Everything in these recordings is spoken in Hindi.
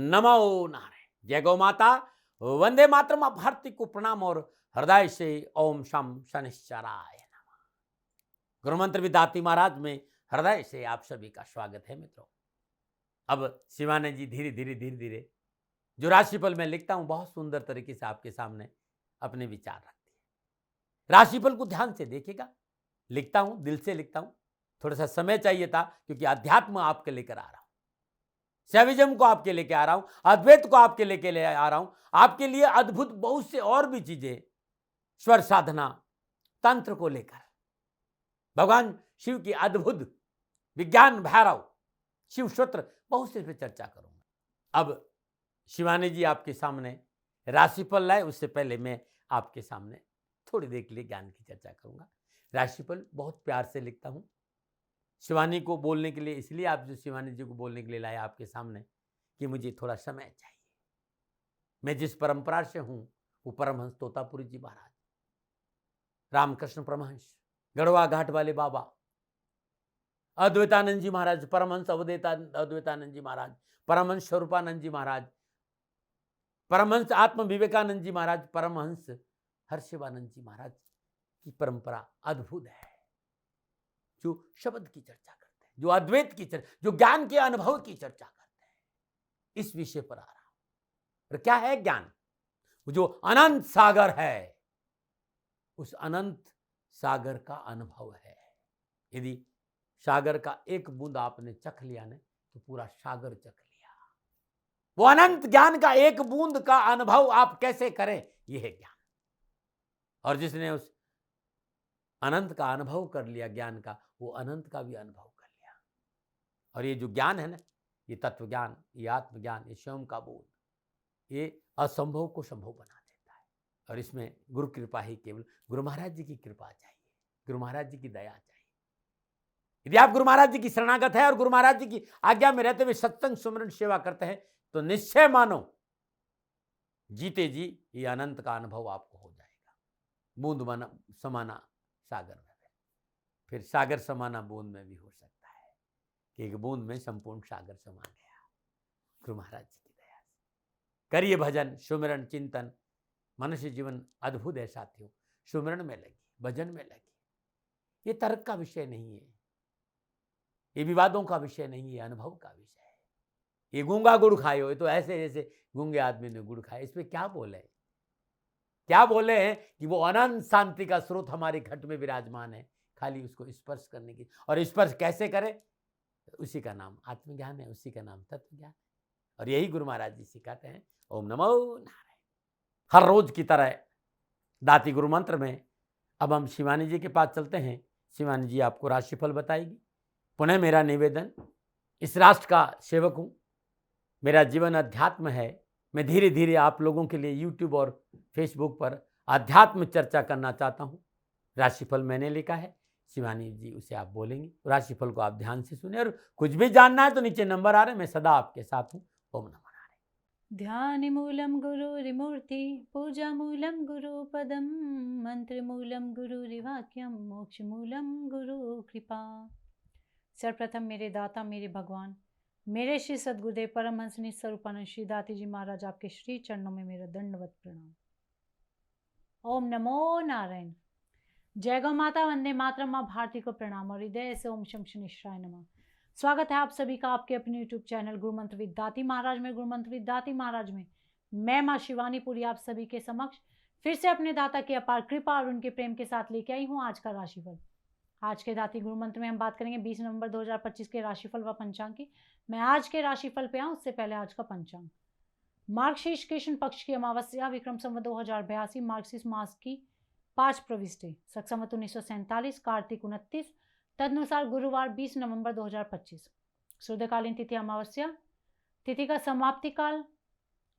नमो नारायण। जय गौ माता, वंदे मातरम। आप भारती को प्रणाम और हृदय से ओम शम शनिश्चराय नमः। गुरुमंत्र विद्यार्थी महाराज में हृदय से आप सभी का स्वागत है मित्रों। अब शिवानंद जी धीरे धीरे जो राशिफल मैं लिखता हूं बहुत सुंदर तरीके से आपके सामने अपने विचार रखती है। राशिफल को ध्यान से देखिएगा, लिखता हूं, दिल से लिखता हूं। थोड़ा सा समय चाहिए था क्योंकि अध्यात्म आपके लेकर आ रहा हूं, शैविज्म को आपके लेके आ रहा हूं, अद्वैत को आपके लेके ले आ रहा हूं। आपके लिए अद्भुत बहुत से और भी चीजें, स्वर साधना, तंत्र को लेकर भगवान शिव की अद्भुत विज्ञान भैरव शिव सूत्र बहुत से पे चर्चा करूंगा। अब शिवानी जी आपके सामने राशिफल लाए, उससे पहले मैं आपके सामने थोड़ी देर के लिए ज्ञान की चर्चा करूंगा। राशिफल बहुत प्यार से लिखता हूं शिवानी को बोलने के लिए, इसलिए आप जो शिवानी जी को बोलने के लिए लाए आपके सामने कि मुझे थोड़ा समय चाहिए। मैं जिस परंपरा से हूं वो परमहंस तोतापुरी जी महाराज, रामकृष्ण परमहंस, गढ़वा घाट वाले बाबा, अद्वैतानंद जी महाराज, परमहंस अद्वैतानंद जी महाराज, परमहंस स्वरूपानंद जी महाराज, परमहंस आत्म विवेकानंद जी महाराज, परमहंस हर्षिवानंद जी महाराज की परंपरा अद्भुत है, जो शब्द की चर्चा करते हैं, जो अद्वैत की चर्चा, जो ज्ञान के अनुभव की चर्चा करते हैं। इस विषय पर आ रहा हूं। और क्या है ज्ञान? जो अनंत सागर है, उस अनंत सागर का अनुभव है। यदि सागर का एक बूंद आपने चख लिया ना तो पूरा सागर चख लिया। वो अनंत ज्ञान का एक बूंद का अनुभव आप कैसे करें, यह है ज्ञान। और जिसने उस अनंत का अनुभव कर लिया ज्ञान का, वो अनंत का भी अनुभव कर लिया। और ये जो ज्ञान है ना, ये तत्व ज्ञान, ये आत्मज्ञान, ये स्वयं का बोध, ये असंभव को संभव बना देता है। और इसमें गुरु कृपा ही, केवल गुरु महाराज जी की कृपा चाहिए, गुरु महाराज जी की दया चाहिए। यदि आप गुरु महाराज जी की शरणागत है और गुरु महाराज जी की आज्ञा में रहते हुए सत्संग सुमरन सेवा करते हैं तो निश्चय मानो जीते जी ये अनंत का अनुभव आपको हो जाएगा। बूंद समाना सागर में, फिर सागर समाना बूंद में भी हो सकता है कि एक बूंद में संपूर्ण सागर समा गया गुरु महाराज जी की दया से। करिए भजन, सुमिरन, चिंतन। मनुष्य जीवन अद्भुत है साथियों। सुमिरन में लगी, भजन में लगी। ये तर्क का विषय नहीं है, ये विवादों का विषय नहीं है, अनुभव का विषय है। ये गूंगा गुड़ खाए हो, तो ऐसे जैसे गूंगे आदमी ने गुड़ खाया, इसमें क्या बोले, क्या बोले हैं कि वो अनंत शांति का स्रोत हमारे घट में विराजमान है, खाली उसको स्पर्श करने की। और स्पर्श कैसे करें, उसी का नाम आत्मज्ञान है, उसी का नाम तत्व ज्ञान है। और यही गुरु महाराज जी सिखाते हैं। ओम नमो नारायण। हर रोज की तरह दाती गुरु मंत्र में अब हम शिवानी जी के पास चलते हैं। शिवानी जी आपको राशिफल बताएगी। पुनः मेरा निवेदन, इस राष्ट्र का सेवक हूं, मेरा जीवन अध्यात्म है। मैं धीरे धीरे आप लोगों के लिए यूट्यूब और फेसबुक पर अध्यात्म चर्चा करना चाहता हूं। राशिफल मैंने लिखा है, शिवानी जी उसे आप बोलेंगी। राशिफल को आप ध्यान से सुने, और कुछ भी जानना है तो नीचे नंबर आ रहे हैं, मैं सदा आपके साथ हूं। ओम नमः नारायण। ध्यानमूलं गुरुरिमूर्ति, पूजामूलं गुरुपदं, मंत्रमूलं गुरुरिवाक्यं, मोक्षमूलं गुरु कृपा। सर्वप्रथम मेरे दाता, मेरे भगवान, मेरे श्री सद्गुरुदेव परमहंस स्वरूपानंद श्री दाती जी महाराज, आपके श्री चरणों में मेरा दंडवत प्रणाम। ओम नमो नारायण। जय गौ माता, वंदे मातरम। माँ भारती को प्रणाम और हृदय से ओम शम शनिश्चराय नमः। स्वागत है आप सभी का आपके अपने YouTube चैनल गुरुमंत्र विद दाती महाराज में। गुरुमंत्र विद दाती महाराज में मैं माँ शिवानी पुरी आप सभी के समक्ष फिर से अपने दाता की अपार कृपा और उनके प्रेम के साथ लेके आई हूँ आज का राशिफल। आज के दाती गुरुमंत्र में हम बात करेंगे 20 नवंबर 2025 के राशिफल व पंचांग की। मैं आज के राशिफल पे आऊँ उससे पहले आज का पंचांग। मार्गशीर्ष कृष्ण पक्ष की अमावस्या विक्रम संवत 2082, मार्गशीर्ष मास की 5 प्रविष्टि, सक्संवत 1947, कार्तिक 29, तदनुसार गुरुवार 20 नवंबर 2025। शुद्धकालीन तिथि अमावस्या, तिथि का समाप्ति काल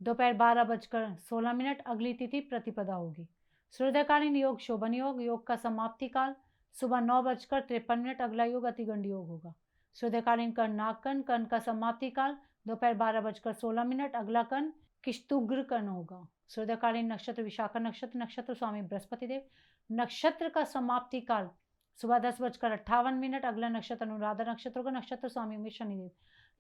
दोपहर 12:16। अगली तिथि प्रतिपदा होगी। शुद्धकालीन योग शोभन योग, योग का समाप्ति काल सुबह 9:53। अगला योग अतिगंड योग होगा। शुद्धकालीन कर्ण नागकर्ण, कर्ण का समाप्ति काल दोपहर 12:16। अगला कर्ण किस्तुग्र कर्ण होगा। शुद्धकालीन नक्षत्र विशाखा नक्षत्र, नक्षत्र स्वामी बृहस्पति देव। नक्षत्र का समाप्ति काल सुबह 10:58। अगला नक्षत्र अनुराधा नक्षत्र होगा, नक्षत्र स्वामी होंगे शनिदेव।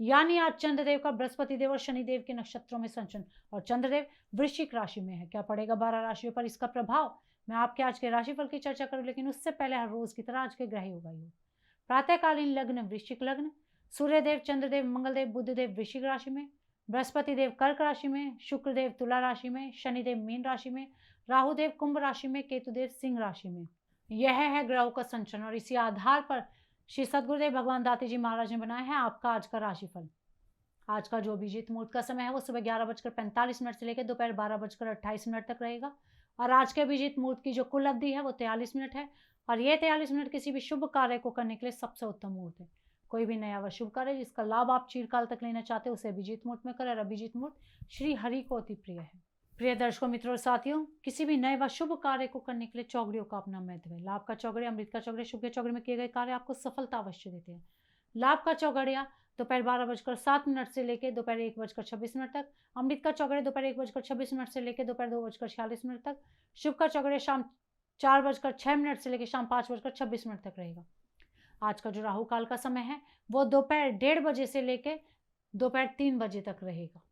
यानी आज चंद्रदेव का बृहस्पति देव और शनिदेव के नक्षत्रों में संचरण, और चंद्रदेव वृश्चिक राशि में है। क्या पड़ेगा 12 राशियों पर इसका प्रभाव, मैं आपके आज के राशिफल की चर्चा करूं, लेकिन उससे पहले हर रोज की तरह आज के ग्रह योग आयु। प्रातःकालीन लग्न वृश्चिक लग्न, सूर्यदेव, चंद्रदेव, मंगलदेव, बुधदेव वृश्चिक राशि में, बृहस्पति देव कर्क राशि में, शुक्रदेव तुला राशि में, शनिदेव मीन राशि में, राहुदेव कुंभ राशि में, केतुदेव सिंह राशि में। यह है ग्रहों का संचरण, और इसी आधार पर श्री सद्गुरुदेव भगवान दाती जी महाराज ने बनाया है आपका आज का राशिफल। आज का जो अभिजीत मुहूर्त का समय है वो सुबह 11:45 से लेकर दोपहर 12:28 तक रहेगा, और आज के अभिजीत मुहूर्त की जो कुल अवधि है वो 43 मिनट है, और ये 43 मिनट किसी भी शुभ कार्य को करने के लिए सबसे उत्तम मुहूर्त है। कोई भी नया व शुभ कार्य जिसका लाभ आप चिरकाल तक लेना चाहते हैं उसे अभिजीत मुहूर्त में करें, और अभिजीत मुहूर्त श्री हरि को अति प्रिय है। प्रिय दर्शकों, मित्रों और साथियों, किसी भी नए व शुभ कार्य को करने के लिए चौघड़ियों का अपना महत्व है। लाभ का चौघड़िया, अमृत का चौघड़िया, शुभ के चौघड़े में किए गए कार्य आपको सफलता अवश्य देते हैं। लाभ का चौघड़िया दोपहर 12:07 से लेकर दोपहर 1:26 तक, अमृत का चौघड़िया दोपहर 1:26 से लेकर दोपहर 2:46 तक, शुभ का चौघड़िया शाम 4:06 से लेकर शाम 5:26 तक रहेगा। आज का जो राहु काल का समय है वो दोपहर 1:30 बजे से लेकर दोपहर 3 बजे तक रहेगा।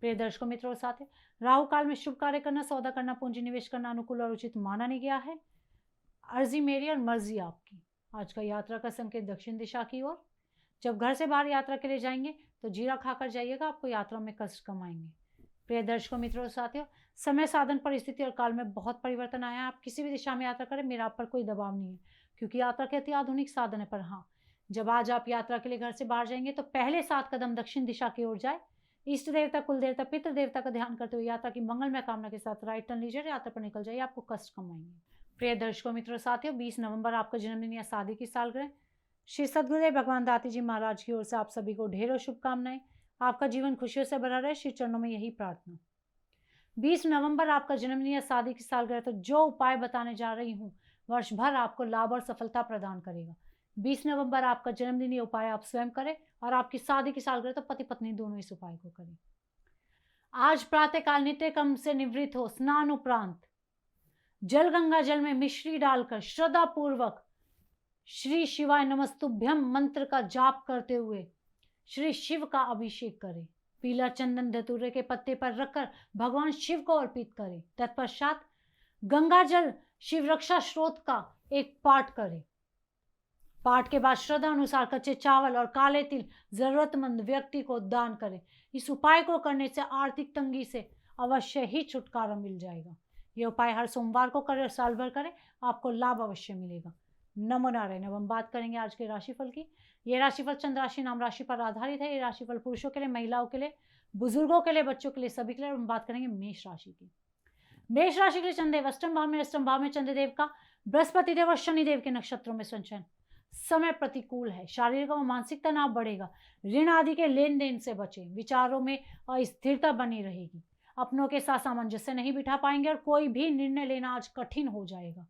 प्रिय दर्शकों, मित्रों और साथियों, राहु काल में शुभ कार्य करना, सौदा करना, पूंजी निवेश करना अनुकूल और उचित माना नहीं गया है। अर्जी मेरी और मर्जी आपकी। आज का यात्रा का संकेत दक्षिण दिशा की ओर। जब घर से बाहर यात्रा के लिए जाएंगे तो जीरा खाकर जाइएगा, आपको यात्रा में कष्ट कम आएंगे। प्रिय दर्शकों, मित्रों और साथियों, समय, साधन, परिस्थिति और काल में बहुत परिवर्तन आया है। आप किसी भी दिशा में यात्रा करें, मेरा आप पर कोई दबाव नहीं है, क्योंकि यात्रा के अति आधुनिक साधन है। पर हाँ, जब आज आप यात्रा के लिए घर से बाहर जाएंगे तो पहले 7 कदम दक्षिण दिशा की ओर जाए। इष्ट देवता, कुल देवता, पितृ देवता का ध्यान करते हुए यात्रा की मंगलमय कामना के साथ राइट टर्न लीजिए, यात्रा पर निकल जाइए, आपको कष्ट कम आएंगे। प्रिय दर्शकों, मित्रों, साथियों, 20 नवंबर आपका जन्मदिन या शादी की सालगिरह। श्री सद्गुरुदेव भगवान दाती जी महाराज की ओर से आप सभी को ढेरों शुभकामनाएं। आपका जीवन खुशियों से भरा रहे, श्री चरणों में यही प्रार्थना। 20 नवंबर आपका जन्मदिन या शादी की सालगिरह, तो जो उपाय बताने जा रही हूँ वर्ष भर आपको लाभ और सफलता प्रदान करेगा। 20 नवंबर आपका जन्मदिन, ये उपाय आप स्वयं करें, और आपकी शादी की सालगिरह तो पति पत्नी दोनों इस उपाय को करें। आज प्रातःकाल नित्य कर्म से निवृत्त हो, स्नान उपरांत जल गंगा जल में मिश्री डालकर श्रद्धा पूर्वक श्री शिवाय नमस्तुभ्यम मंत्र का जाप करते हुए श्री शिव का अभिषेक करें। पीला चंदन धतूरे के पत्ते पर रखकर भगवान शिव को अर्पित करें। तत्पश्चात गंगा जल शिव रक्षा स्रोत का एक पाठ करें। पाठ के बाद श्रद्धा अनुसार कच्चे चावल और काले तिल जरूरतमंद व्यक्ति को दान करें। इस उपाय को करने से आर्थिक तंगी से अवश्य ही छुटकारा मिल जाएगा। यह उपाय हर सोमवार को करें और साल भर करें, आपको लाभ अवश्य मिलेगा। नमो नारायण। अब हम बात करेंगे आज के राशिफल की। यह राशिफल चंद्र राशि नाम राशि पर आधारित है। ये राशिफल पुरुषों के लिए, महिलाओं के लिए, बुजुर्गों के लिए, बच्चों के लिए, सभी के लिए। हम बात करेंगे मेष राशि की। मेष राशि के लिए चंद्रदेव अष्टम भाव में चंद्रदेव का बृहस्पति देव और शनिदेव के नक्षत्रों में संचरण। समय प्रतिकूल है, शारीरिक और मानसिक तनाव बढ़ेगा, ऋण आदि के लेन देन से बचें, विचारों में अस्थिरता बनी रहेगी, अपनों के साथ सामंजस्य नहीं बिठा पाएंगे और कोई भी निर्णय लेना आज कठिन हो जाएगा।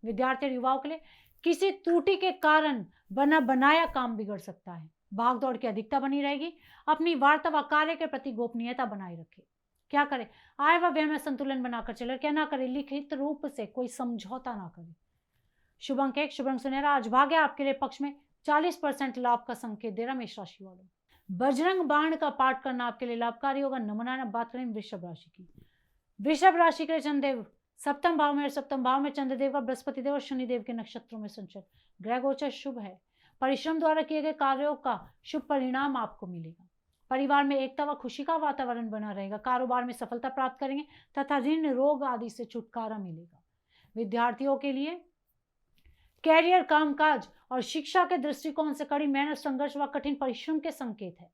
विद्यार्थी और युवाओं के लिए किसी त्रुटि के कारण बना बनाया काम बिगड़ सकता है, भाग दौड़ की अधिकता बनी रहेगी। अपनी वार्ता व कार्य के प्रति गोपनीयता बनाए रखें। क्या करें, आय व व्यय में संतुलन बनाकर चले। क्या ना करें, लिखित रूप से कोई समझौता ना करें। शुभ अंक 1, शुभ रंग सुनहरा। आज भाग्य आपके लिए पक्ष में 40% लाभ का संकेत दे रहा। मेष राशि वालों, बजरंग बाण का पाठ करना आपके लिए लाभकारी होगा। नमूना बात करें वृषभ राशि की। वृषभ राशि के चंद्रदेव सप्तम भाव में, और सप्तम भाव में चंद्रदेव का बृहस्पति देव और शनिदेव के नक्षत्रों में संचरण। ग्रह गोचर शुभ है। परिश्रम द्वारा किए गए कार्यों का शुभ परिणाम आपको मिलेगा। परिवार में एकता व खुशी का वातावरण बना रहेगा। कारोबार में सफलता प्राप्त करेंगे तथा ऋण रोग आदि से छुटकारा मिलेगा। विद्यार्थियों के लिए कैरियर, कामकाज और शिक्षा के दृष्टिकोण से कड़ी मेहनत, संघर्ष व कठिन परिश्रम के संकेत है।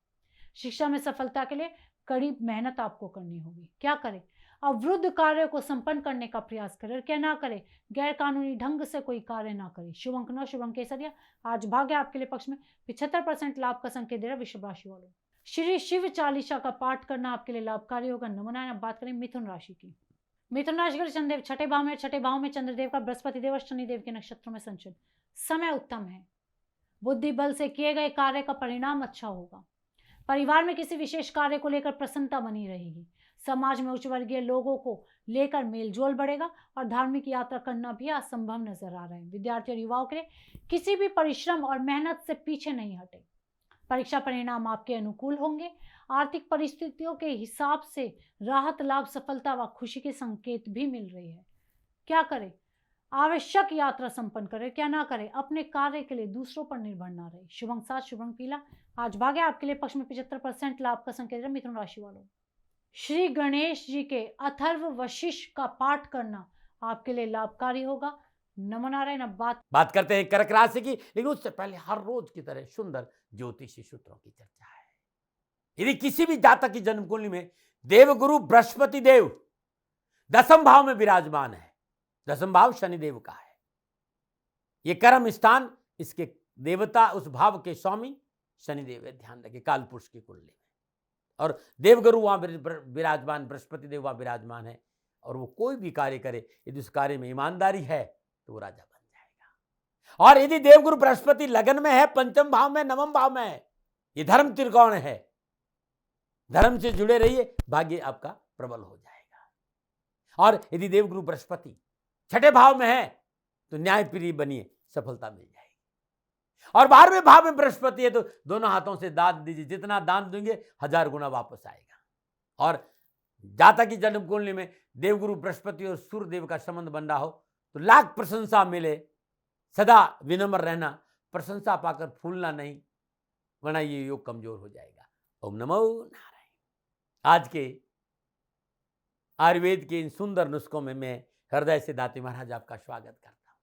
शिक्षा में सफलता के लिए कड़ी मेहनत आपको करनी होगी। क्या करें, अवरुद्ध कार्यों को संपन्न करने का प्रयास करें। और क्या ना करें, गैर कानूनी ढंग से कोई कार्य ना करें। शुभ अंक 9, शुभ अंक केसरिया। आज भाग्य आपके लिए पक्ष में 75% लाभ का संकेत दे रहा। वृषभ राशि वालों, श्री शिव चालीसा का पाठ करना आपके लिए लाभकारी होगा। नमूना बात करें मिथुन राशि की। मिथुन राशि के चंद्रदेव छठे भाव में, छठे भाव में चंद्रदेव का बृहस्पति देव और शनिदेव के नक्षत्रों में संचरण। समय उत्तम है। बुद्धि बल से किए गए कार्य का परिणाम अच्छा होगा। परिवार में किसी विशेष कार्य को लेकर प्रसन्नता बनी रहेगी। समाज में उच्च वर्गीय लोगों को लेकर मेलजोल बढ़ेगा और धार्मिक यात्रा करना भी असंभव नजर आ रहा है। विद्यार्थी और युवाओं के लिए किसी भी परिश्रम और मेहनत से पीछे नहीं हटे। परीक्षा परिणाम आपके अनुकूल होंगे। आर्थिक परिस्थितियों के हिसाब से राहत, लाभ, सफलता व खुशी के संकेत भी मिल रहे हैं। क्या करें? आवश्यक यात्रा संपन्न करें, क्या ना करें? अपने कार्य के लिए दूसरों पर निर्भर ना रहे। शुभ अंक 7, शुभ अंक पीला। आज भाग्य आपके लिए पक्ष में 75% लाभ का संकेत है मिथुन राशि वालों। श्री गणेश जी के अथर्व वशिष्ठ का पाठ करना आपके लिए लाभकारी होगा। नमो नारायण। अब बात करते हैं कर्क राशि की, लेकिन उससे पहले हर रोज की तरह सुंदर ज्योतिषी सूत्रों की चर्चा है। यदि किसी भी जातक की जन्म कुंडली में देवगुरु बृहस्पति देव दसम भाव में विराजमान है, दसम भाव शनिदेव का है, ये कर्म स्थान, इसके देवता उस भाव के स्वामी शनिदेव है। ध्यान रखिए, काल पुरुष की कुंडली में, और देवगुरु वहां विराजमान, बृहस्पति देव वहां विराजमान है, और वो कोई भी कार्य करे यदि उस कार्य में ईमानदारी है तो वो राजा बन जाएगा। और यदि देवगुरु बृहस्पति लगन में है, पंचम भाव में, नवम भाव में है, ये धर्म त्रिकोण है, धर्म से जुड़े रहिए, भाग्य आपका प्रबल हो जाएगा। और यदि देवगुरु बृहस्पति छठे भाव में है तो न्यायप्रिय बनिए, सफलता मिल जाएगी। और 12वें भाव में बृहस्पति है तो दोनों हाथों से दान दीजिए, जितना दान देंगे 1000 गुना वापस आएगा। और जातक की जन्म कुंडली में देवगुरु बृहस्पति और सूर्य देव का संबंध बन रहा हो तो लाख प्रशंसा मिले, सदा विनम्र रहना, प्रशंसा पाकर फूलना नहीं, वरना ये योग कमजोर हो जाएगा। ओम नमो नारायण। आज के आयुर्वेद के इन सुंदर नुस्खों में मैं हृदय से दाती महाराज आपका स्वागत करता हूं।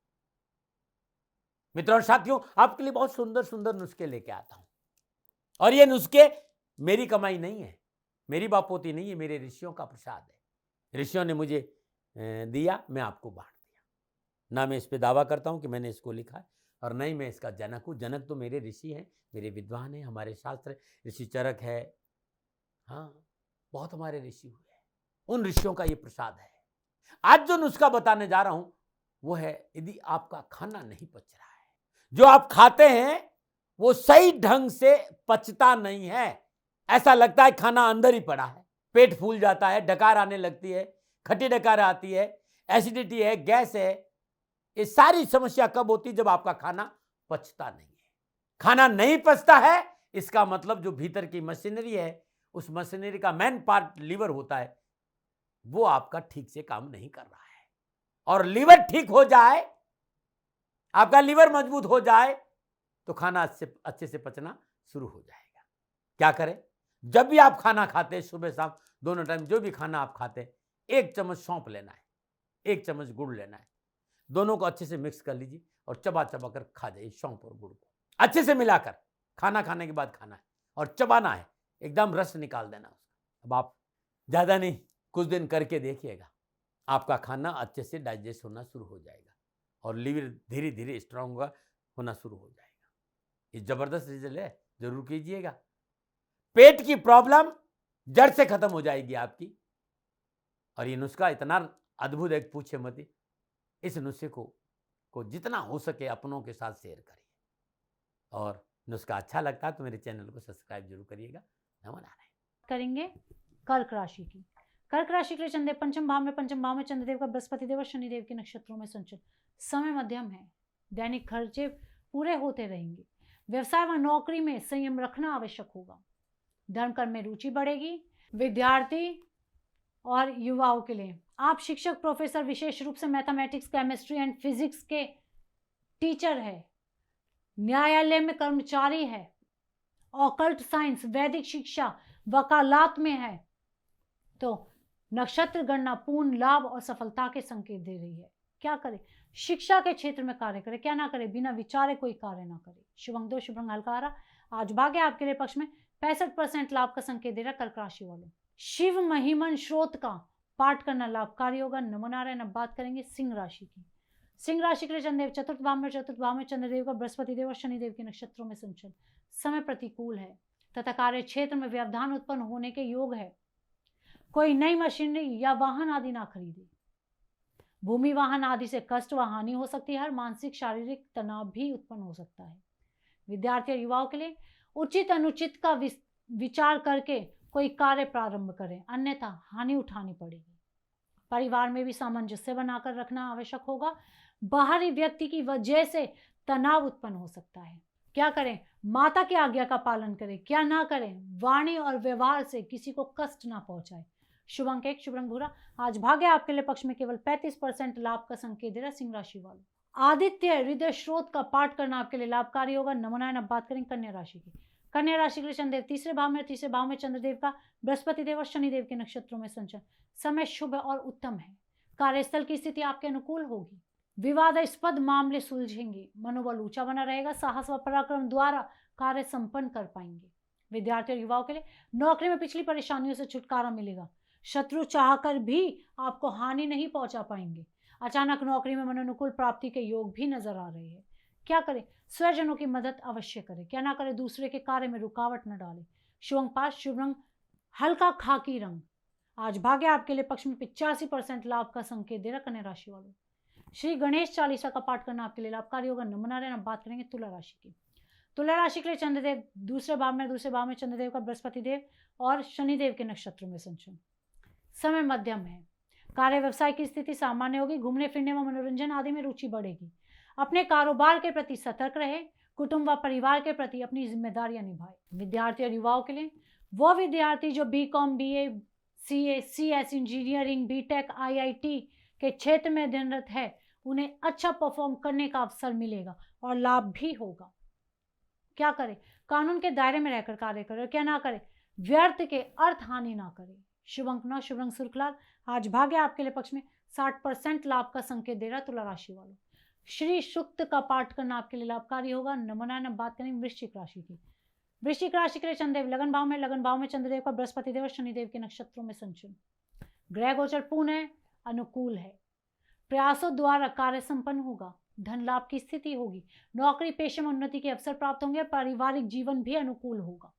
मित्रों और साथियों, आपके लिए बहुत सुंदर सुंदर नुस्खे लेके आता हूं, और ये नुस्खे मेरी कमाई नहीं है, मेरी बापोती नहीं है, मेरे ऋषियों का प्रसाद है। ऋषियों ने मुझे दिया, मैं आपको बांट दिया। ना मैं इस पे दावा करता हूं कि मैंने इसको लिखा है, और नहीं मैं इसका जनक हूं। जनक तो मेरे ऋषि हैं, मेरे विद्वान हैं, हमारे शास्त्र, ऋषि चरक है, हाँ, बहुत हमारे ऋषि हुए हैं, उन ऋषियों का ये प्रसाद है। आज जो नुस्खा बताने जा रहा हूं वो है, यदि आपका खाना नहीं पच रहा है, जो आप खाते हैं वो सही ढंग से पचता नहीं है, ऐसा लगता है खाना अंदर ही पड़ा है, पेट फूल जाता है, डकार आने लगती है, खट्टी डकार आती है, एसिडिटी है, गैस है, ये सारी समस्या कब होती? जब आपका खाना पचता नहीं है। खाना नहीं पचता है, इसका मतलब जो भीतर की मशीनरी है, उस मशीनरी का मेन पार्ट लीवर होता है, वो आपका ठीक से काम नहीं कर रहा है। और लीवर ठीक हो जाए, आपका लीवर मजबूत हो जाए तो खाना अच्छे से पचना शुरू हो जाएगा। क्या करें? जब भी आप खाना खाते हैं, सुबह शाम दोनों टाइम जो भी खाना आप खाते हैं, 1 चम्मच सौंफ लेना है, 1 चम्मच गुड़ लेना है, दोनों को अच्छे से मिक्स कर लीजिए और चबा चबा कर खा जाइए। सौंफ और गुड़ को अच्छे से मिलाकर खाना खाने के बाद खाना है और चबाना है, एकदम रस निकाल देना उसका। अब आप ज़्यादा नहीं, कुछ दिन करके देखिएगा, आपका खाना अच्छे से डाइजेस्ट होना शुरू हो जाएगा और लीवर धीरे धीरे स्ट्रांग होना शुरू हो जाएगा। ये जबरदस्त रिजल्ट है, जरूर कीजिएगा। पेट की प्रॉब्लम जड़ से खत्म हो जाएगी आपकी। और ये नुस्खा इतना अद्भुत है, पूछे मत। इस नुस्खे को जितना हो सके अपनों के साथ शेयर करिए, और नुस्खा अच्छा लगता है तो मेरे चैनल को सब्सक्राइब जरूर करिएगा। नमो नारायण। करेंगे कर्क राशि की। कर्क राशि के लिए चंद्रदेव पंचम भाव में चंद्रदेव का बृहस्पति देव और शनिदेव के नक्षत्रों में संचलन। समय मध्यम है, दैनिक खर्चे पूरे होते रहेंगे। व्यवसाय व नौकरी में संयम रखना आवश्यक होगा। धर्म कर्म में रुचि बढ़ेगी। विद्यार्थी और युवाओं के लिए आप शिक्षक, प्रोफेसर, विशेष रूप से मैथमेटिक्स, केमिस्ट्री एंड फिजिक्स के टीचर है, न्यायालय में कर्मचारी है, ऑकल्ट साइंस, वैदिक शिक्षा, वकालत में है, तो नक्षत्र गणना पूर्ण लाभ और सफलता के संकेत दे रही है। क्या करें? शिक्षा के क्षेत्र में कार्य करें, क्या ना करें? बिना विचारे कोई कार्य ना करें। शुभ अंक 2, शुभ रंग हल्का हरा। आज भाग्य आपके लिए पक्ष में 65% लाभ का संकेत दे रहा कर्क राशि वालों। शिव महिमन श्रोत का पाठ करना लाभकारी होगा। नमो नारायण। अब बात करेंगे सिंह राशि की। सिंह राशि के लिए चंद्रदेव चतुर्थ भाव में चंद्रदेव का बृहस्पति देव और शनिदेव के नक्षत्रों में संचलन। समय प्रतिकूल है तथा कार्य क्षेत्र में व्यवधान उत्पन्न होने के योग है। कोई नई मशीनरी या वाहन आदि ना खरीदे। भूमि वाहन आदि से कष्ट व हानि हो सकती है। हर मानसिक शारीरिक तनाव भी उत्पन्न हो सकता है। विद्यार्थी और युवाओं के लिए उचित अनुचित का विचार करके कोई कार्य प्रारंभ करें, अन्यथा हानि उठानी पड़ेगी। परिवार में भी सामंजस्य बनाकर रखना आवश्यक होगा। बाहरी व्यक्ति की वजह से तनाव उत्पन्न हो सकता है। क्या करें? माता की आज्ञा का पालन करें। क्या ना करें? वाणी और व्यवहार से किसी को कष्ट ना पहुंचाए। शुभ अंक 1, शुभ रंग भूरा। आज भाग्य आपके लिए पक्ष में केवल 35% लाभ का संकेत दे रहा है सिंह राशि वालों। आदित्य हृदय स्रोत का पाठ करना आपके लिए लाभकारी होगा। नमोनारायण। अब बात करें कन्या राशि की। कन्या राशि के लिए चंद्रदेव तीसरे भाव में, तीसरे भाव में चंद्रदेव का बृहस्पति देव और शनिदेव के नक्षत्रों में संचरण। समय शुभ और उत्तम है। कार्यस्थल की स्थिति आपके अनुकूल होगी। विवादास्पद मामले सुलझेंगे। मनोबल ऊंचा बना रहेगा। साहस व पराक्रम द्वारा कार्य संपन्न कर पाएंगे। विद्यार्थी और युवाओं के लिए नौकरी में पिछली परेशानियों से छुटकारा मिलेगा। शत्रु चाहकर भी आपको हानि नहीं पहुंचा पाएंगे। अचानक नौकरी में मनोनुकूल प्राप्ति के योग भी नजर आ रहे हैं। क्या करें? स्वजनों की मदद अवश्य करें। क्या ना करें? दूसरे के कार्य में रुकावट न डालें। शुभ अंक 5, शुभ रंग हल्का खाकी रंग। आज भाग्य आपके लिए पक्ष में 85% लाभ का संकेत दे रहा कन्या राशि वालों। श्री गणेश चालीसा का पाठ करना आपके लिए लाभकारी होगा। नमोनारायण। अब बात करेंगे तुला राशि की। तुला राशि के लिए चंद्रदेव दूसरे भाव में चंद्रदेव का बृहस्पति देव और शनिदेव के नक्षत्रों में संचरण। समय मध्यम है। कार्य व्यवसाय की स्थिति सामान्य होगी। घूमने फिरने व मनोरंजन आदि में रुचि बढ़ेगी। अपने कारोबार के प्रति सतर्क रहे। कुटुंब व परिवार के प्रति अपनी जिम्मेदारियां निभाए। विद्यार्थी और युवाओं के लिए वो विद्यार्थी जो BCom, BA, CA, CS, engineering, BTech, IIT के क्षेत्र में अध्ययनरत है, उन्हें अच्छा परफॉर्म करने का अवसर मिलेगा और लाभ भी होगा। क्या करें? कानून के दायरे में रहकर कार्य करें। क्या ना करें? व्यर्थ के अर्थ हानि ना करें। शुभ अंक 9, शुभ रंग सुर्ख लाल। आज भाग्य आपके लिए पक्ष में 60% लाभ का संकेत दे रहा तुला राशि वालों। श्री सूक्त का पाठ करना आपके लिए लाभकारी होगा। नमोनारायण। बात करेंगे वृश्चिक राशि की। वृश्चिक राशि के लिए चंद्रदेव लगन भाव में चंद्रदेव का बृहस्पति देव और शनिदेव के नक्षत्रों में संचरण। ग्रह गोचर पूर्ण है, अनुकूल है। प्रयासों द्वारा कार्य संपन्न होगा। धन लाभ की स्थिति होगी। नौकरी पेशे में उन्नति के अवसर प्राप्त होंगे। पारिवारिक जीवन भी अनुकूल होगा।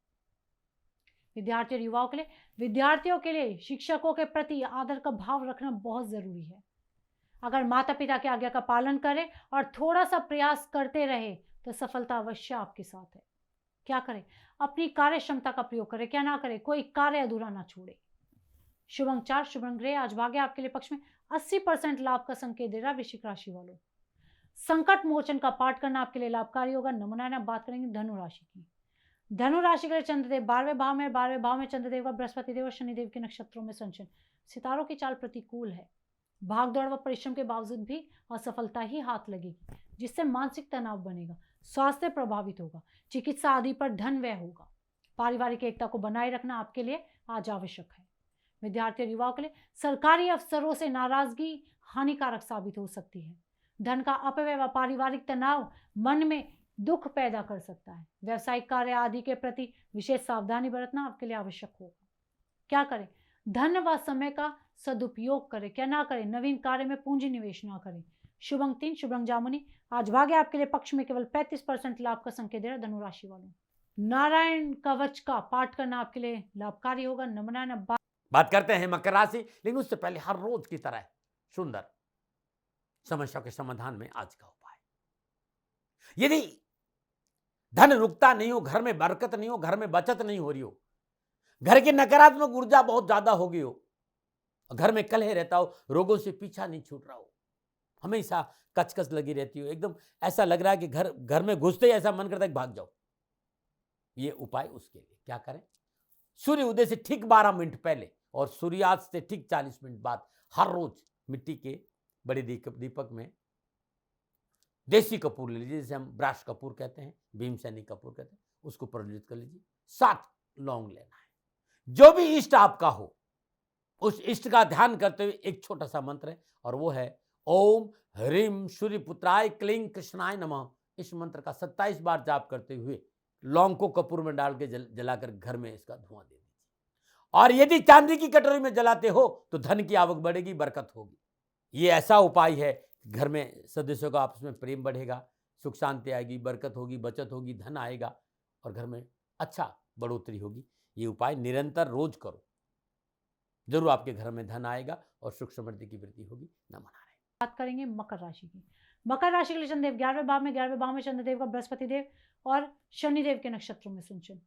विद्यार्थी और युवाओं के लिए विद्यार्थियों के लिए शिक्षकों के प्रति आदर का भाव रखना बहुत जरूरी है। अगर माता पिता की आज्ञा का पालन करें और थोड़ा सा प्रयास करते रहे तो सफलता अवश्य आपके साथ है। क्या करें? अपनी कार्य क्षमता का प्रयोग करें। क्या ना करें? कोई कार्य अधूरा ना छोड़े। शुभ अंक 4, शुभ रंग ग्रे। आज भाग्य आपके लिए पक्ष में 80% लाभ का संकेत दे रहा वृश्चिक राशि वालों। संकट मोचन का पाठ करना आपके लिए लाभकारी होगा। नमोनारायण। बात करेंगे धनु राशि की। धनु राशि के लिए चंद्रदेव 12वें भाव में चंद्रदेव का बृहस्पति देव और शनिदेव के नक्षत्रों में संचरण। सितारों की चाल प्रतिकूल है। भाग दौड़ व परिश्रम के बावजूद भी असफलता ही हाथ लगेगी, जिससे मानसिक तनाव बनेगा। स्वास्थ्य प्रभावित होगा। चिकित्सा आदि पर धन व्यय होगा। पारिवारिक एकता को बनाए रखना आपके लिए आज आवश्यक है। विद्यार्थी और युवाओं के लिए सरकारी अफसरों से नाराजगी हानिकारक साबित हो सकती है। धन का अपव्यय व पारिवारिक तनाव मन में दुख पैदा कर सकता है। व्यावसायिक कार्य आदि के प्रति विशेष सावधानी बरतना आपके लिए आवश्यक होगा। क्या करें? धन व समय का सदुपयोग करें। क्या ना करें? नवीन कार्य में पूंजी निवेश ना करें। शुभ अंक 3, शुभ रंग जामुनी। आज भाग्य आपके लिए पक्ष में केवल 35% लाभ का संकेत दे रहा धनु राशि वालों। नारायण कवच का पाठ करना आपके लिए लाभकारी होगा। नमोनारायण। बात करते हैं मकर राशि, लेकिन उससे पहले हर रोज की तरह सुंदर समस्या के समाधान में आज का उपाय। यदि धन रुकता नहीं हो, घर में बरकत नहीं हो, घर में बचत नहीं हो रही हो, घर की नकारात्मक ऊर्जा बहुत ज्यादा हो गई हो, घर में कलह रहता हो, रोगों से पीछा नहीं छूट रहा हो, हमेशा कचकच लगी रहती हो, एकदम ऐसा लग रहा है कि घर में घुसते ही ऐसा मन करता है कि भाग जाओ, ये उपाय उसके लिए। क्या करें? सूर्य उदय से ठीक 12 मिनट पहले और सूर्यास्त से ठीक 40 मिनट बाद हर रोज मिट्टी के बड़े दीपक में देसी कपूर ले लीजिए, जिसे हम ब्रश कपूर कहते हैं, भीमसेनी कपूर कहते हैं, उसको प्रज्वलित कर लीजिए। 7 लौंग लेना है। जो भी इष्ट आपका हो, उस इष्ट का ध्यान करते हुए एक छोटा सा मंत्र है, और वो है ओम ह्रीम सूर्यपुत्राय क्लीं कृष्णाय नमः। इस मंत्र का 27 बार जाप करते हुए लौंग को कपूर में डाल के जलाकर घर में इसका धुआं दे दीजिए। और यदि चांदी की कटोरी में जलाते हो तो धन की आवक बढ़ेगी, बरकत होगी। ये ऐसा उपाय है, घर में सदस्यों का आपस में प्रेम बढ़ेगा, सुख शांति आएगी, बरकत होगी, बचत होगी, धन आएगा और घर में अच्छा बढ़ोतरी होगी। ये उपाय निरंतर रोज करो, जरूर आपके घर में धन आएगा और सुख समृद्धि की वृद्धि होगी। नमोनारायण। बात करेंगे मकर राशि की। मकर राशि के लिए चंद्रदेव 11वें भाव में चंद्रदेव का बृहस्पति देव और शनिदेव के नक्षत्रों में संचरण।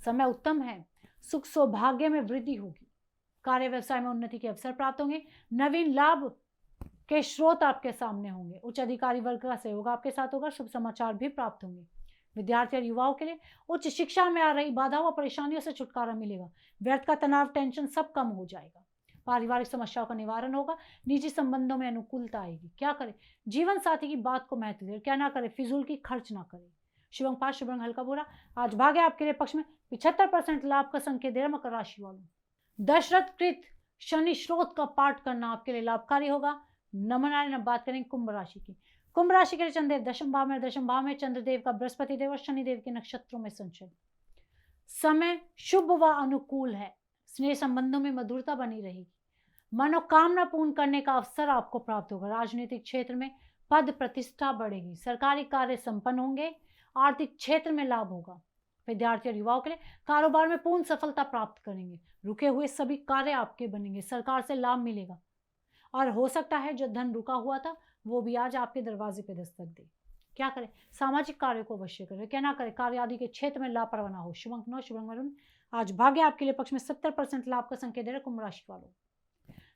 समय उत्तम है। सुख सौभाग्य में वृद्धि होगी। कार्य व्यवसाय में उन्नति के अवसर प्राप्त होंगे। नवीन लाभ के स्रोत आपके सामने होंगे। उच्च अधिकारी वर्ग का सहयोग आपके साथ होगा। शुभ समाचार भी प्राप्त होंगे। विद्यार्थी और युवाओं के लिए उच्च शिक्षा में आ रही बाधाओं व परेशानियों से छुटकारा मिलेगा। व्यर्थ का तनाव, टेंशन सब कम हो जाएगा। पारिवारिक समस्याओं का निवारण होगा। निजी संबंधों में अनुकूलता आएगी। क्या करें? जीवन साथी की बात को महत्व दें। क्या ना करें? फिजूल की खर्च ना करें। शुभ अंक 5, शुभ रंग हल्का भूरा। आज भाग्य आपके लिए पक्ष में। 75% लाभ का संकेत दे रहा मकर राशि वालों। दशरथ कृत शनि स्रोत का पाठ करना आपके लिए लाभकारी होगा। नमन नारायण। अब बात करेंगे कुंभ राशि की। कुंभ राशि के लिए चंद्रदेव दशम भाव में, दशम भाव में चंद्रदेव का बृहस्पति देव और शनिदेव के नक्षत्रों में संचय। समय शुभ व अनुकूल है। स्नेह संबंधों में मधुरता बनी रहेगी। मनोकामना पूर्ण करने का अवसर आपको प्राप्त होगा। राजनीतिक क्षेत्र में पद प्रतिष्ठा बढ़ेगी। सरकारी कार्य संपन्न होंगे। आर्थिक क्षेत्र में लाभ होगा। विद्यार्थी और युवाओं के लिए कारोबार में पूर्ण सफलता प्राप्त करेंगे। रुके हुए सभी कार्य आपके बनेंगे। सरकार से लाभ मिलेगा और हो सकता है जो धन रुका हुआ था वो भी आज आपके दरवाजे पे दस्तक दे। क्या करें? सामाजिक कार्यों को अवश्य करें। क्या ना करें? कार्य आदि के क्षेत्र में लापरवाह ना हो। शुभ अंक 9, शुभ रंग मरून। आज भाग्य आपके लिए पक्ष में। 70% लाभ का संकेत दे रहे कुंभ राशि वालों।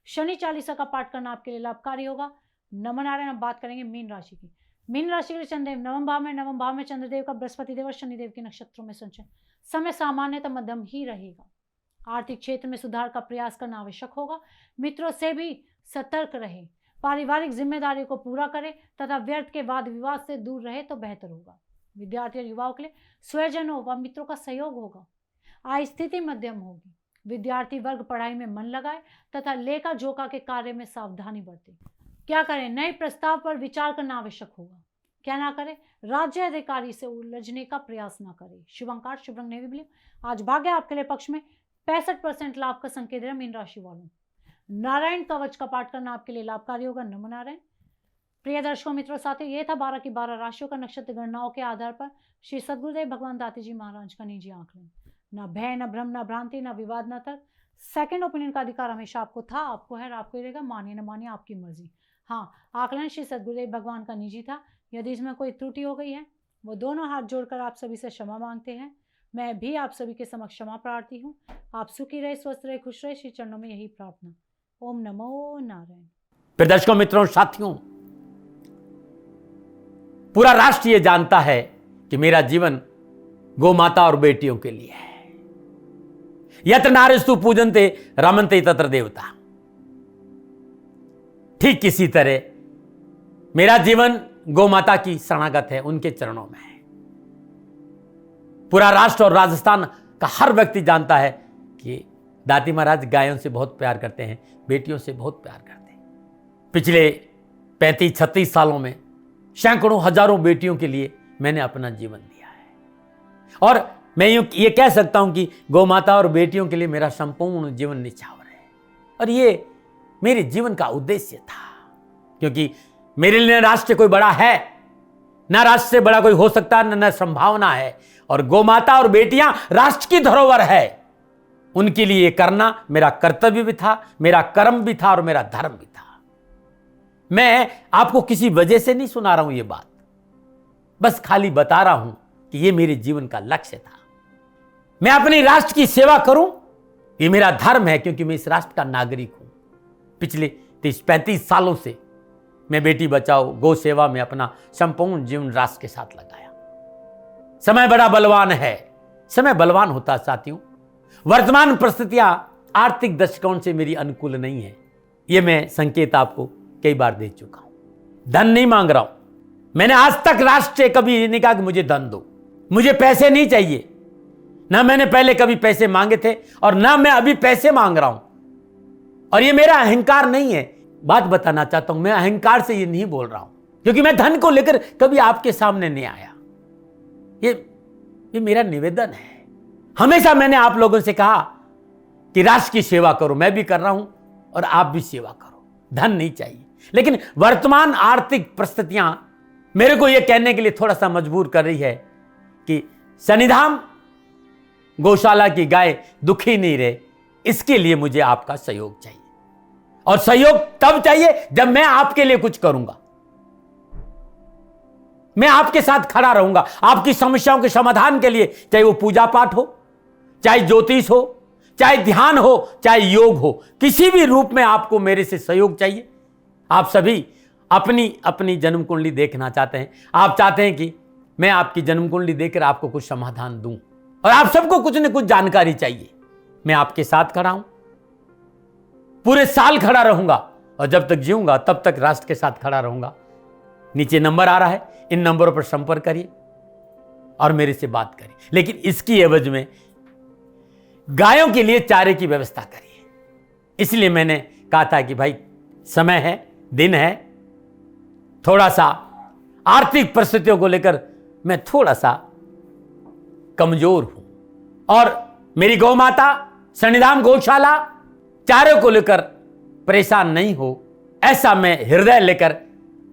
शनि चालीसा का पाठ करना आपके लिए लाभकारी होगा। नमन नारायण। अब बात करेंगे मीन राशि की। मीन राशि के लिए चंद्रदेव नवम भाव में, नवम भाव में चंद्रदेव का बृहस्पति देव और शनिदेव के नक्षत्रों में संचय। समय सामान्यतः मध्यम ही रहेगा। आर्थिक क्षेत्र में सुधार का प्रयास करना आवश्यक होगा। मित्रों से भी सतर्क रहे। पारिवारिक जिम्मेदारियों को पूरा करें तथा व्यर्थ के वाद विवाद से दूर रहे तो बेहतर होगा। विद्यार्थी और युवाओं के लिए स्वजनों व मित्रों का सहयोग होगा। आय स्थिति मध्यम होगी। विद्यार्थी वर्ग पढ़ाई में मन लगाए तथा लेखा जोखा के कार्य में सावधानी बरते। क्या करें? नए प्रस्ताव पर विचार करना आवश्यक होगा। क्या ना करें? राज्य अधिकारी से उलझने का प्रयास ना करें। शुभ अंक 8, शुभ रंग नेवी ब्लू। आज भाग्य आपके लिए पक्ष में। 65% लाभ का संकेत है मीन राशि वालों। नारायण कवच का पाठ करना आपके लिए लाभकारी होगा। नमो नारायण। प्रिय दर्शकों, मित्रों, साथियों, ये था 12 की 12 राशियों का नक्षत्र गणनाओं के आधार पर श्री सद्गुरुदेव भगवान दाती जी महाराज का निजी आकलन। ना भय, ना भ्रम, ना भ्रांति, ना विवाद, ना तर्क। सेकंड ओपिनियन का अधिकार हमेशा आपको था, आपको है और आपको रहेगा। मानिए न मानिए आपकी मर्जी। हाँ, आकलन श्री सद्गुरुदेव भगवान का निजी था। यदि इसमें कोई त्रुटि हो गई है वो दोनों हाथ जोड़कर आप सभी से क्षमा मांगते हैं। मैं भी आप सभी के समक्ष क्षमा प्रार्थी हूँ। आप सुखी रहे, स्वस्थ रहे, खुश रहे। श्री चरणों में यही प्रार्थना। ओम नमो नारायण। फिर दर्शकों, मित्रों, साथियों, पूरा राष्ट्र ये जानता है कि मेरा जीवन गौ माता और बेटियों के लिए है। यत्र नारीस्तु पूजन्ते रमन्ते तत्र देवता। ठीक किसी तरह मेरा जीवन गौ माता की शरणागत है, उनके चरणों में है। पूरा राष्ट्र और राजस्थान का हर व्यक्ति जानता है कि दाती महाराज गायों से बहुत प्यार करते हैं, बेटियों से बहुत प्यार करते हैं। पिछले 35-36 सालों में सैकड़ों हजारों बेटियों के लिए मैंने अपना जीवन दिया है और मैं ये कह सकता हूं कि गौ माता और बेटियों के लिए मेरा संपूर्ण जीवन निछावर है। और ये मेरे जीवन का उद्देश्य था, क्योंकि मेरे लिए राष्ट्र कोई बड़ा है ना, राष्ट्र से बड़ा कोई हो सकता है न संभावना है। और गौ माता और बेटियां राष्ट्र की धरोहर है, उनके लिए करना मेरा कर्तव्य भी था, मेरा कर्म भी था और मेरा धर्म भी था। मैं आपको किसी वजह से नहीं सुना रहा हूं ये बात, बस खाली बता रहा हूं कि ये मेरे जीवन का लक्ष्य था। मैं अपने राष्ट्र की सेवा करूं, ये मेरा धर्म है, क्योंकि मैं इस राष्ट्र का नागरिक हूं। पिछले 30-35 सालों से मैं बेटी बचाओ, गौ सेवा में अपना संपूर्ण जीवन राष्ट्र के साथ लगाया। समय बड़ा बलवान है, समय बलवान होता साथियों। वर्तमान परिस्थितियां आर्थिक दृष्टिकोण से मेरी अनुकूल नहीं है, यह मैं संकेत आपको कई बार दे चुका हूं। धन नहीं मांग रहा हूं। मैंने आज तक राष्ट्र से कभी ये नहीं कहा कि मुझे धन दो, मुझे पैसे नहीं चाहिए। ना मैंने पहले कभी पैसे मांगे थे और ना मैं अभी पैसे मांग रहा हूं। और ये मेरा अहंकार नहीं है। बात बताना चाहता हूं, मैं अहंकार से ये नहीं बोल रहा हूं, क्योंकि मैं धन को लेकर कभी आपके सामने नहीं आया। ये मेरा निवेदन है। हमेशा मैंने आप लोगों से कहा कि राष्ट्र की सेवा करो, मैं भी कर रहा हूं और आप भी सेवा करो। धन नहीं चाहिए, लेकिन वर्तमान आर्थिक परिस्थितियां मेरे को यह कहने के लिए थोड़ा सा मजबूर कर रही है कि शनिधाम गौशाला की गाय दुखी नहीं रहे, इसके लिए मुझे आपका सहयोग चाहिए। और सहयोग तब चाहिए जब मैं आपके लिए कुछ करूंगा। मैं आपके साथ खड़ा रहूंगा, आपकी समस्याओं के समाधान के लिए, चाहे वो पूजा पाठ हो, चाहे ज्योतिष हो, चाहे ध्यान हो, चाहे योग हो, किसी भी रूप में आपको मेरे से सहयोग चाहिए। आप सभी अपनी अपनी जन्म कुंडली देखना चाहते हैं, आप चाहते हैं कि मैं आपकी जन्म कुंडली देकर आपको कुछ समाधान दूं। और आप सबको कुछ न कुछ जानकारी चाहिए, मैं आपके साथ खड़ा हूं, पूरे साल खड़ा रहूंगा और जब तक जीऊंगा तब तक राष्ट्र के साथ खड़ा रहूंगा। नीचे नंबर आ रहा है, इन नंबरों पर संपर्क करिए और मेरे से बात करिए, लेकिन इसकी एवज में गायों के लिए चारे की व्यवस्था करिए। इसलिए मैंने कहा था कि भाई समय है, दिन है, थोड़ा सा आर्थिक परिस्थितियों को लेकर मैं थोड़ा सा कमजोर हूं और मेरी गौ माता शनिधाम गौशाला चारे को लेकर परेशान नहीं हो, ऐसा मैं हृदय लेकर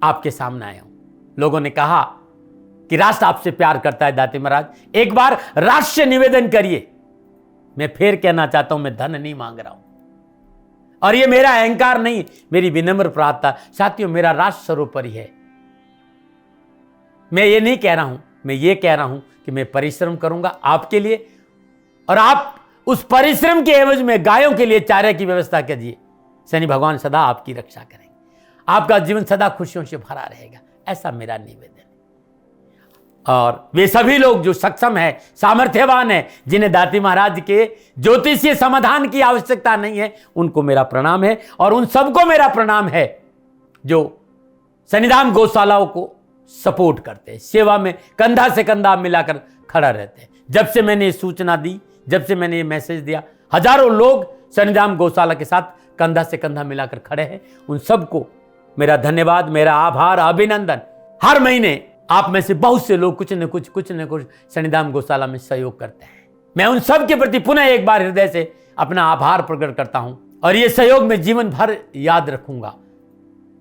आपके सामने आया हूं। लोगों ने कहा कि राष्ट्र आपसे प्यार करता है दाते महाराज, एक बार राष्ट्र से निवेदन करिए। मैं फिर कहना चाहता हूं, मैं धन नहीं मांग रहा हूं और ये मेरा अहंकार नहीं, मेरी विनम्र प्रार्थना। साथियों, मेरा राष्ट्र सर्वोपरि है। मैं ये नहीं कह रहा हूं, मैं ये कह रहा हूं कि मैं परिश्रम करूंगा आपके लिए और आप उस परिश्रम के एवज में गायों के लिए चारे की व्यवस्था कीजिए। शनि भगवान सदा आपकी रक्षा करेंगे, आपका जीवन सदा खुशियों से भरा रहेगा, ऐसा मेरा निवेदन है। और वे सभी लोग जो सक्षम है, सामर्थ्यवान है, जिन्हें दाती महाराज के ज्योतिषीय समाधान की आवश्यकता नहीं है, उनको मेरा प्रणाम है। और उन सबको मेरा प्रणाम है जो शनिधाम गौशालाओं को सपोर्ट करते हैं, सेवा में कंधा से कंधा मिलाकर खड़ा रहते हैं। जब से मैंने ये सूचना दी, जब से मैंने ये मैसेज दिया, हजारों लोग शनिधाम गौशाला के साथ कंधा से कंधा मिलाकर खड़े हैं। उन सबको मेरा धन्यवाद, मेरा आभार, अभिनंदन। हर महीने आप में से बहुत से लोग कुछ न कुछ शनिधाम गौशाला में सहयोग करते हैं। मैं उन सब के प्रति पुनः एक बार हृदय से अपना आभार प्रकट करता हूं और ये सहयोग मैं जीवन भर याद रखूंगा।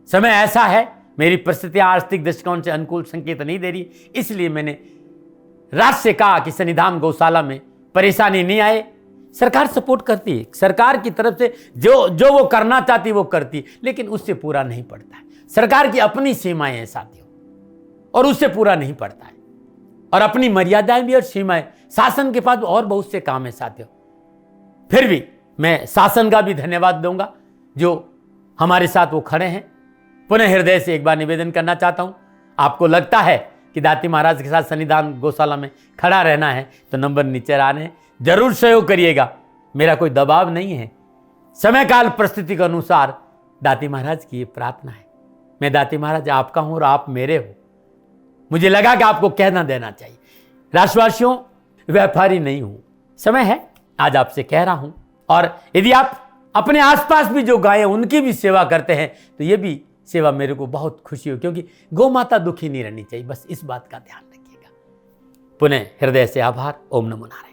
समय ऐसा है, मेरी परिस्थितियां आर्थिक दृष्टिकोण से अनुकूल संकेत नहीं दे रही, इसलिए मैंने राष्ट्र से कहा कि शनिधाम गौशाला में परेशानी नहीं आए। सरकार सपोर्ट करती है, सरकार की तरफ से जो वो करना चाहती वो करती, लेकिन उससे पूरा नहीं पड़ता है। सरकार की अपनी सीमाएं हैं साथियों, और उससे पूरा नहीं पड़ता है, और अपनी मर्यादाएं भी और सीमाएं। शासन के पास और बहुत से काम है साथियों। फिर भी मैं शासन का भी धन्यवाद दूंगा जो हमारे साथ वो खड़े हैं। पुनः हृदय से एक बार निवेदन करना चाहता हूं, आपको लगता है कि दाती महाराज के साथ शनिधाम गौशाला में खड़ा रहना है तो नंबर नीचे आ रहे हैं, जरूर सहयोग करिएगा। मेरा कोई दबाव नहीं है, समय काल परिस्थिति के अनुसार दाती महाराज की ये प्रार्थना है। मैं दाती महाराज आपका हूं और आप मेरे हो। मुझे लगा कि आपको कहना देना चाहिए। राष्ट्रवासियों, व्यापारी नहीं हूं, समय है आज आपसे कह रहा हूं। और यदि आप अपने आसपास भी जो गायें उनकी भी सेवा करते हैं तो ये भी सेवा मेरे को बहुत खुशी हो, क्योंकि गौ माता दुखी नहीं रहनी चाहिए, बस इस बात का ध्यान रखिएगा। पुनः हृदय से आभार। ओम नमो नारायण।